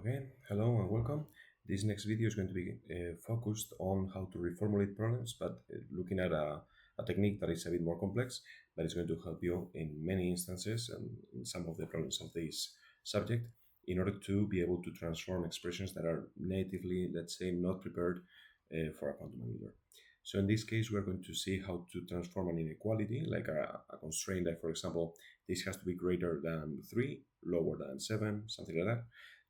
Okay, hello and welcome. This next video is going to be focused on how to reformulate problems, but looking at a technique that is a bit more complex, but it's going to help you in many instances and in some of the problems of this subject in order to be able to transform expressions that are natively, let's say, not prepared for a quantum annealer. So in this case, we're going to see how to transform an inequality, like a constraint, like for example, this has to be greater than 3, lower than 7, something like that,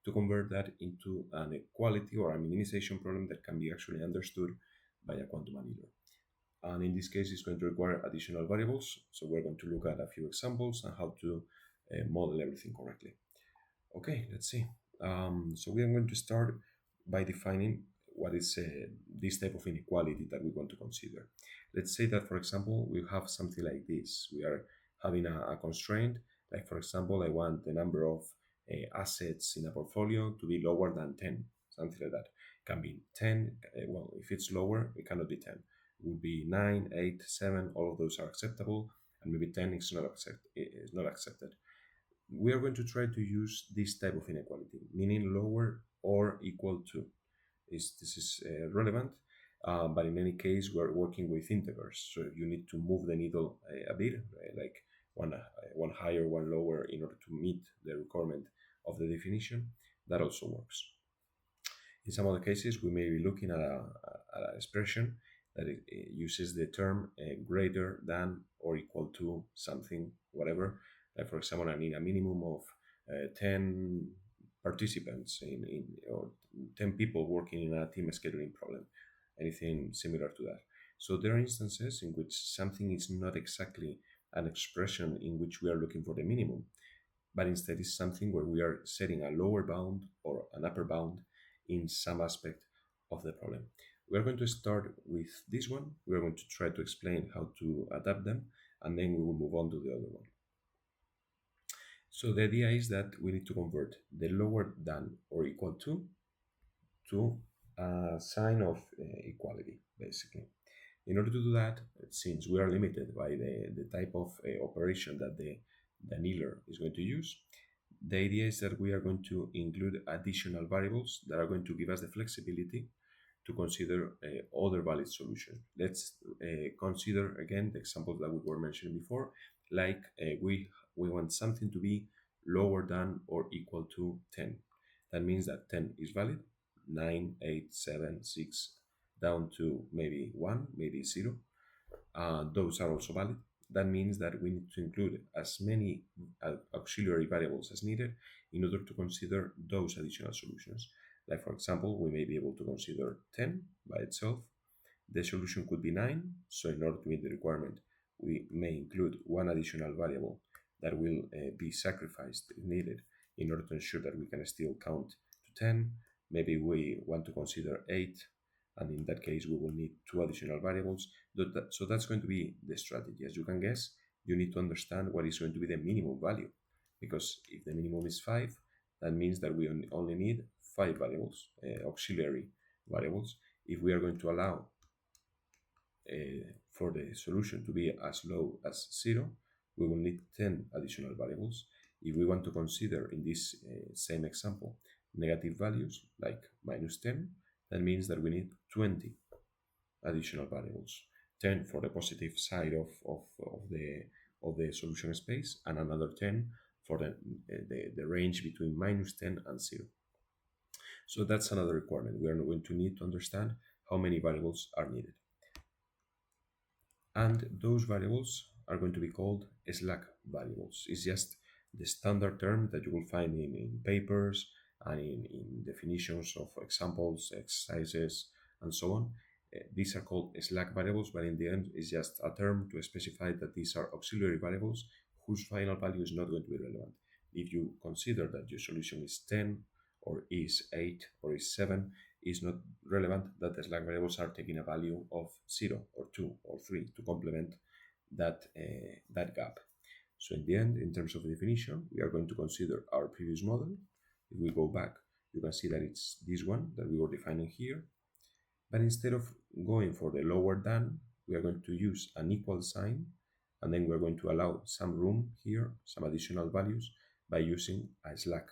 to convert that into an equality or a minimization problem that can be actually understood by a quantum annealer. And in this case, it's going to require additional variables. So we're going to look at a few examples and how to model everything correctly. Okay, let's see. So we are going to start by defining what is this type of inequality that we want to consider. Let's say that, for example, we have something like this. We are having a constraint, like for example, I want the number of assets in a portfolio to be lower than 10, something like that. Can be 10, well, if it's lower, it cannot be 10. It would be 9, 8, 7, all of those are acceptable, and maybe 10 is not accepted. We are going to try to use this type of inequality, meaning lower or equal to. This is relevant, but in any case, we're working with integers, so you need to move the needle a bit, like one higher, one lower, in order to meet the requirement of the definition. That also works. In some other cases, we may be looking at an expression that it uses the term greater than or equal to something, whatever. Like for example, I need a minimum of 10 participants or 10 people working in a team scheduling problem, anything similar to that. So there are instances in which something is not exactly an expression in which we are looking for the minimum, but instead is something where we are setting a lower bound or an upper bound in some aspect of the problem. We're going to start with this one. We're going to try to explain how to adapt them, and then we will move on to the other one. So the idea is that we need to convert the lower than or equal to a sign of equality, basically. In order to do that, since we are limited by the type of operation that the annealer is going to use, the idea is that we are going to include additional variables that are going to give us the flexibility to consider other valid solutions. Let's consider again the examples that we were mentioning before, like we want something to be lower than or equal to 10. That means that 10 is valid, 9, 8, 7, 6, down to maybe 1, maybe 0. Those are also valid. That means that we need to include as many auxiliary variables as needed in order to consider those additional solutions. Like for example, we may be able to consider 10 by itself. The solution could be 9, so in order to meet the requirement, we may include one additional variable that will be sacrificed if needed in order to ensure that we can still count to 10. Maybe we want to consider 8, and in that case, we will need 2 additional variables. So that's going to be the strategy. As you can guess, you need to understand what is going to be the minimum value, because if the minimum is 5, that means that we only need 5 variables, auxiliary variables. If we are going to allow for the solution to be as low as 0, we will need 10 additional variables. If we want to consider in this same example negative values like -10, that means that we need 20 additional variables, 10 for the positive side of the solution space, and another 10 for the range between -10 and 0. So that's another requirement. We are going to need to understand how many variables are needed. And those variables are going to be called slack variables. It's just the standard term that you will find in papers and in definitions of examples, exercises, and so on. These are called slack variables, but in the end, it's just a term to specify that these are auxiliary variables whose final value is not going to be relevant. If you consider that your solution is 10, or is 8, or is 7, is not relevant that the slack variables are taking a value of 0 or 2 or 3 to complement that gap. So in the end, in terms of definition, we are going to consider our previous model. If we go back, you can see that it's this one that we were defining here. But instead of going for the lower than, we are going to use an equal sign, and then we're going to allow some room here, some additional values, by using a slack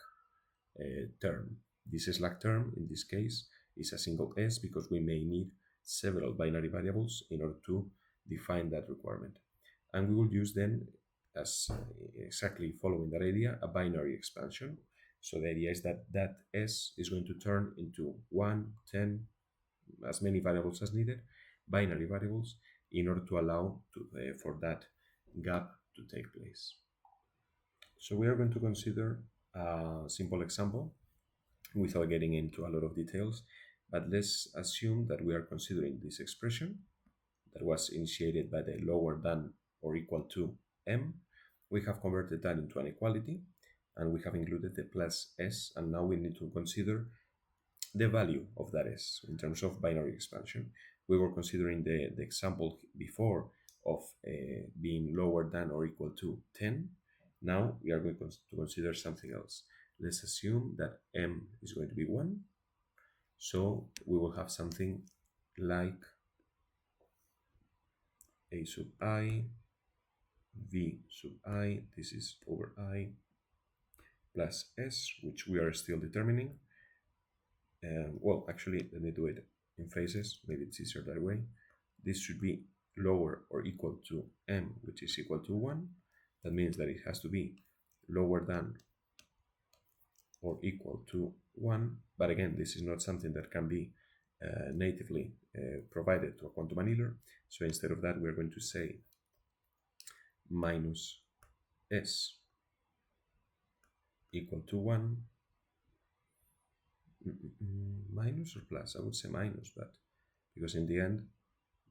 term, This slack term, in this case, is a single s because we may need several binary variables in order to define that requirement. And we will use then, as exactly following that idea, a binary expansion. So the idea is that that s is going to turn into 1, 10, as many variables as needed, binary variables, in order to allow for that gap to take place. So we are going to consider a simple example without getting into a lot of details, but let's assume that we are considering this expression that was initiated by the lower than or equal to m. We have converted that into an equality, and we have included the plus s, and now we need to consider the value of that s in terms of binary expansion. We were considering the example before of being lower than or equal to 10. Now we are going to consider something else. Let's assume that m is going to be 1. So we will have something like a sub I, v sub I, this is over I, plus s, which we are still determining. Well, actually, let me do it in phases. Maybe it's easier that way. This should be lower or equal to m, which is equal to 1. That means that it has to be lower than or equal to 1. But again, this is not something that can be natively provided to a quantum annealer. So instead of that, we're going to say minus s equal to 1. Minus or plus? I would say minus, but because in the end,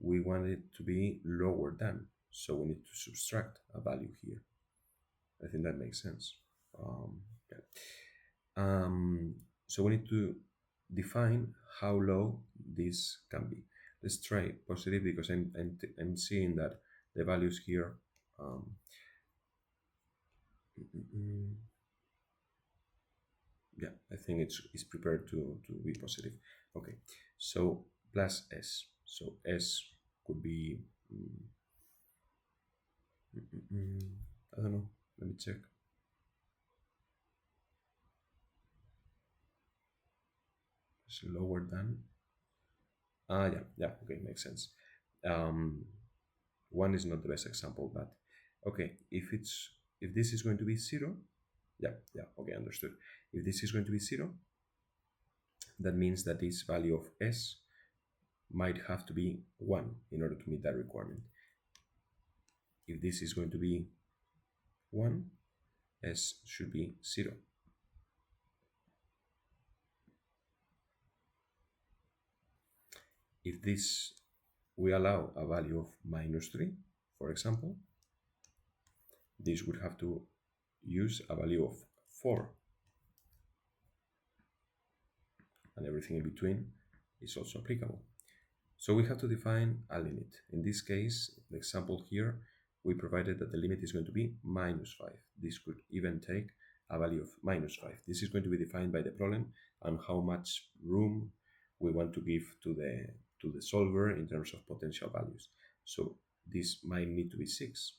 we want it to be lower than. So we need to subtract a value here. I think that makes sense. Yeah. So we need to define how low this can be. Let's try positive because I'm seeing that the values here yeah, I think it's prepared to be positive. Okay, so plus s. So s could be I don't know. Let me check. It's lower than. Yeah. Okay, makes sense. One is not the best example, but okay. If this is going to be 0, yeah. Okay, understood. If this is going to be 0, that means that this value of s might have to be 1 in order to meet that requirement. If this is going to be 1, s should be 0. If this we allow a value of minus 3, for example, this would have to use a value of 4. And everything in between is also applicable. So we have to define a limit. In this case, the example here, we provided that the limit is going to be minus 5. This could even take a value of minus 5. This is going to be defined by the problem and how much room we want to give to the solver in terms of potential values. So this might need to be 6.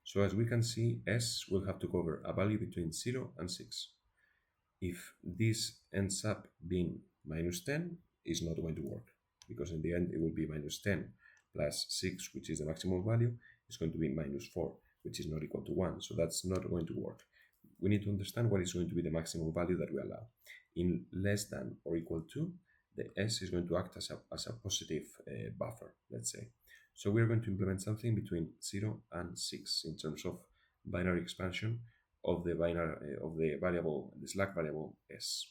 So as we can see, s will have to cover a value between 0 and 6. If this ends up being minus 10, it's not going to work, because in the end it will be minus 10 plus 6, which is the maximum value, is going to be minus 4, which is not equal to 1. So that's not going to work. We need to understand what is going to be the maximum value that we allow. In less than or equal to, the s is going to act as a positive buffer, let's say. So we're going to implement something between 0 and 6 in terms of binary expansion of the variable, the slack variable s.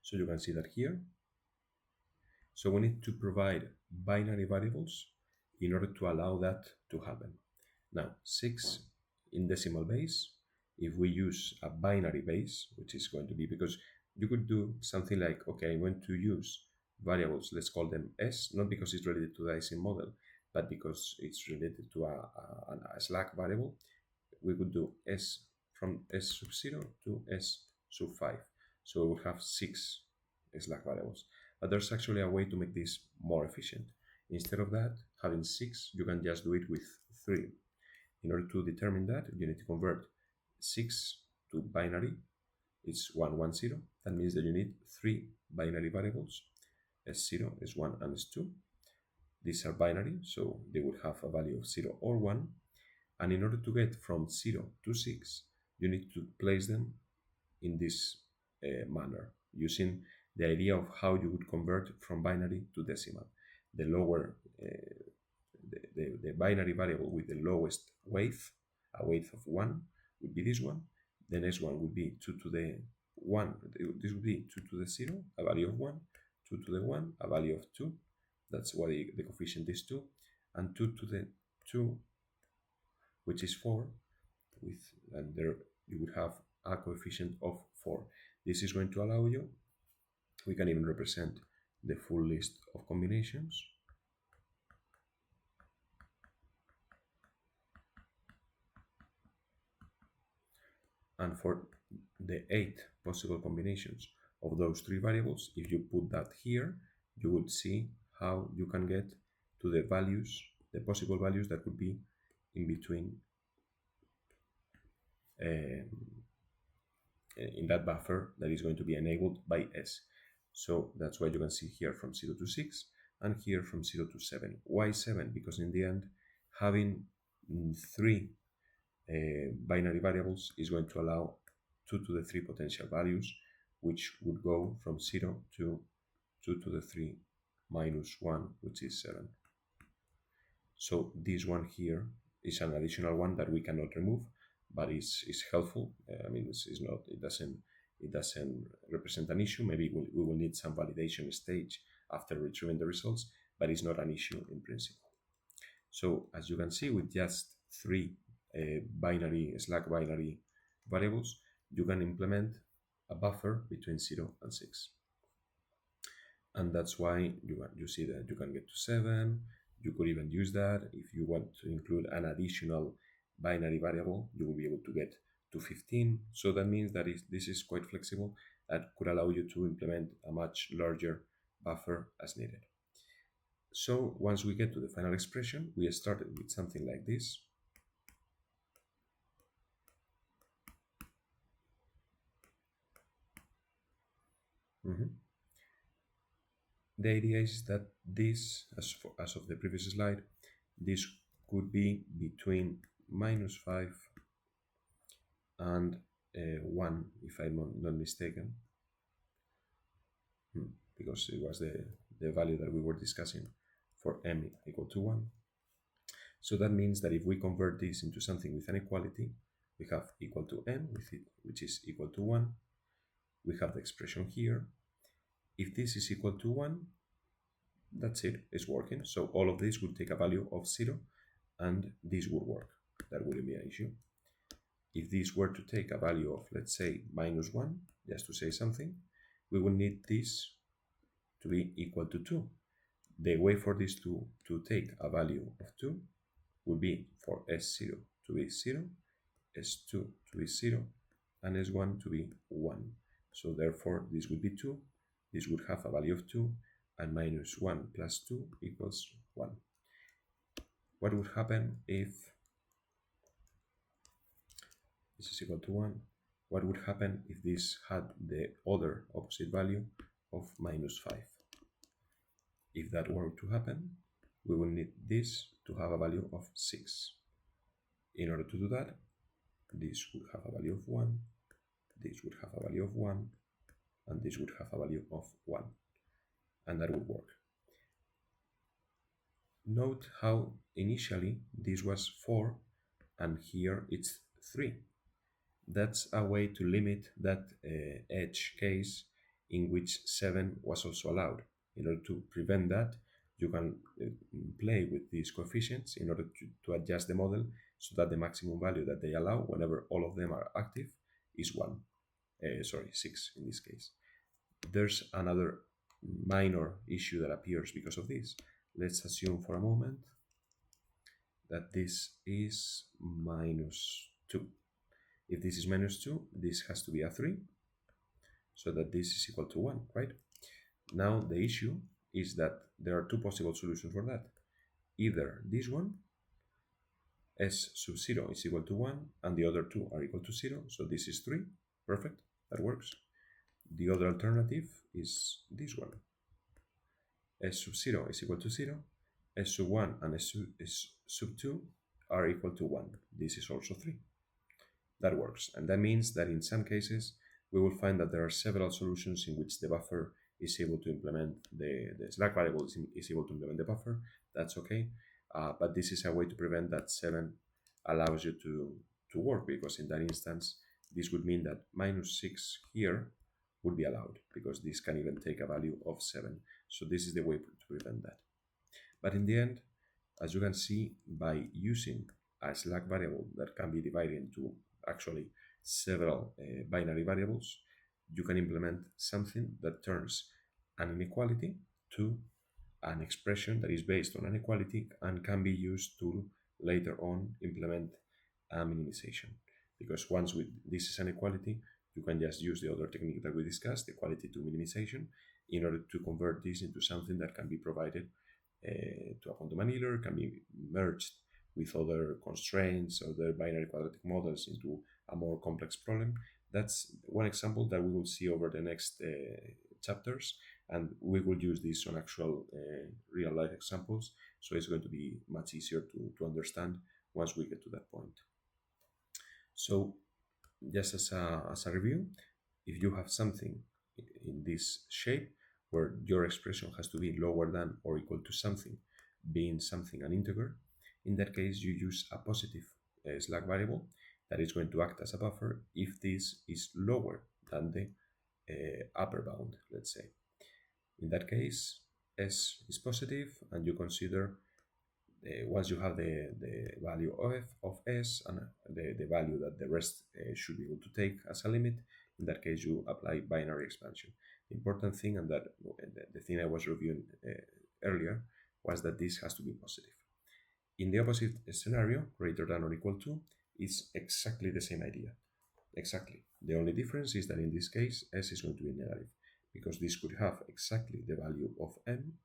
So you can see that here. So we need to provide binary variables in order to allow that to happen. Now, 6 in decimal base, if we use a binary base, which is going to be, because you could do something like, okay, I'm going to use variables, let's call them s, not because it's related to the Ising model, but because it's related to a slack variable. We could do s from s sub 0 to s sub 5. So we will have 6 slack variables. But there's actually a way to make this more efficient. Instead of that, having 6, you can just do it with 3. In order to determine that, you need to convert 6 to binary, it's 1, 1, 0. That means that you need 3 binary variables, S0, S1, and S2. These are binary, so they would have a value of 0 or 1. And in order to get from 0 to 6, you need to place them in this manner, using the idea of how you would convert from binary to decimal. The lower, the binary variable with the lowest weight, a weight of 1, would be this one. The next one would be 2 to the 1. This would be 2 to the 0, a value of 1. 2 to the 1, a value of 2. That's why the coefficient is 2. And 2 to the 2, which is 4, and there you would have a coefficient of 4. This is going to allow you, we can even represent the full list of combinations. And for the 8 possible combinations of those 3 variables, if you put that here, you would see how you can get to the values, the possible values that could be in between in that buffer that is going to be enabled by S. So that's why you can see here from 0 to 6 and here from 0 to 7. Why 7? Because in the end, having 3 binary variables is going to allow 2 to the 3 potential values, which would go from 0 to 2 to the 3 minus 1, which is 7. So this one here is an additional one that we cannot remove, but is helpful. I mean, it's not, it doesn't represent an issue. Maybe we will need some validation stage after retrieving the results, but it's not an issue in principle. So as you can see, with just 3 slack binary variables, you can implement a buffer between 0 and 6. And that's why you see that you can get to 7. You could even use that. If you want to include an additional binary variable, you will be able to get to 15. So that means that this is quite flexible. That could allow you to implement a much larger buffer as needed. So once we get to the final expression, we started with something like this. The idea is that this, as of the previous slide, this could be between -5 and 1, if I'm not mistaken, because it was the value that we were discussing for m equal to 1. So that means that if we convert this into something with an equality, we have equal to m, which is equal to 1. We have the expression here. If this is equal to 1, that's it, it's working. So all of this would take a value of 0, and this would work. That wouldn't be an issue. If this were to take a value of, let's say, -1, just to say something, we will need this to be equal to 2. The way for this to take a value of 2 would be for S0 to be 0, S2 to be 0, and S1 to be 1. So therefore, this would be 2. This would have a value of 2, and -1 plus 2 equals 1. What would happen if this is equal to 1? What would happen if this had the other opposite value of -5? If that were to happen, we will need this to have a value of 6. In order to do that, this would have a value of 1, this would have a value of 1, and this would have a value of 1. And that would work. Note how initially this was 4 and here it's 3. That's a way to limit that edge case in which 7 was also allowed. In order to prevent that, you can play with these coefficients in order to adjust the model so that the maximum value that they allow whenever all of them are active is 6 in this case. There's another minor issue that appears because of this. Let's assume for a moment that this is -2. If this is -2, this has to be a 3, so that this is equal to 1, right? Now the issue is that there are 2 possible solutions for that. Either this one, S sub 0 is equal to 1, and the other two are equal to 0, so this is 3. Perfect, that works. The other alternative is this one. S sub 0 is equal to 0, S sub 1 and S sub 2 are equal to 1. This is also 3. That works, and that means that in some cases we will find that there are several solutions in which the buffer is able to implement the slack variable is able to implement the buffer. That's okay, but this is a way to prevent that 7 allows you to work, because in that instance this would mean that -6 here would be allowed, because this can even take a value of 7. So this is the way to prevent that. But in the end, as you can see, by using a slack variable that can be divided into actually several binary variables, you can implement something that turns an inequality to an expression that is based on an equality and can be used to later on implement a minimization. Because once this is an equality, you can just use the other technique that we discussed, equality to minimization, in order to convert this into something that can be provided to a quantum annealer, can be merged with other constraints, other binary quadratic models into a more complex problem. That's one example that we will see over the next chapters, and we will use this on actual real life examples, so it's going to be much easier to understand once we get to that point. So just as a review, if you have something in this shape where your expression has to be lower than or equal to something, being something an integer, in that case you use a positive slack variable that is going to act as a buffer if this is lower than the upper bound, let's say. In that case, S is positive, and you consider once you have the value of S and the value that the rest should be able to take as a limit, in that case you apply binary expansion. The important thing, and that the thing I was reviewing earlier, was that this has to be positive. In the opposite scenario, greater than or equal to, is exactly the same idea. Exactly. The only difference is that in this case, S is going to be negative, because this could have exactly the value of M.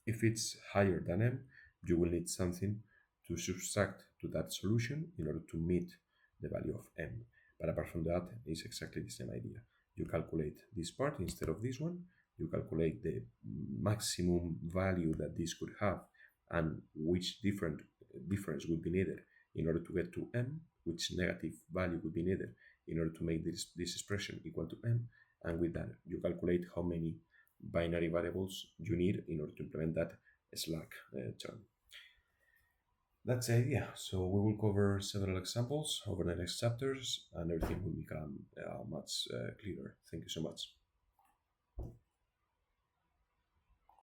If it's higher than M, you will need something to subtract to that solution in order to meet the value of M. But apart from that, it's exactly the same idea. You calculate this part instead of this one, you calculate the maximum value that this could have and which difference would be needed in order to get to M, which negative value would be needed in order to make this expression equal to M, and with that you calculate how many binary variables you need in order to implement that slack term. That's the idea. So we will cover several examples over the next chapters, and everything will become much clearer. Thank you so much.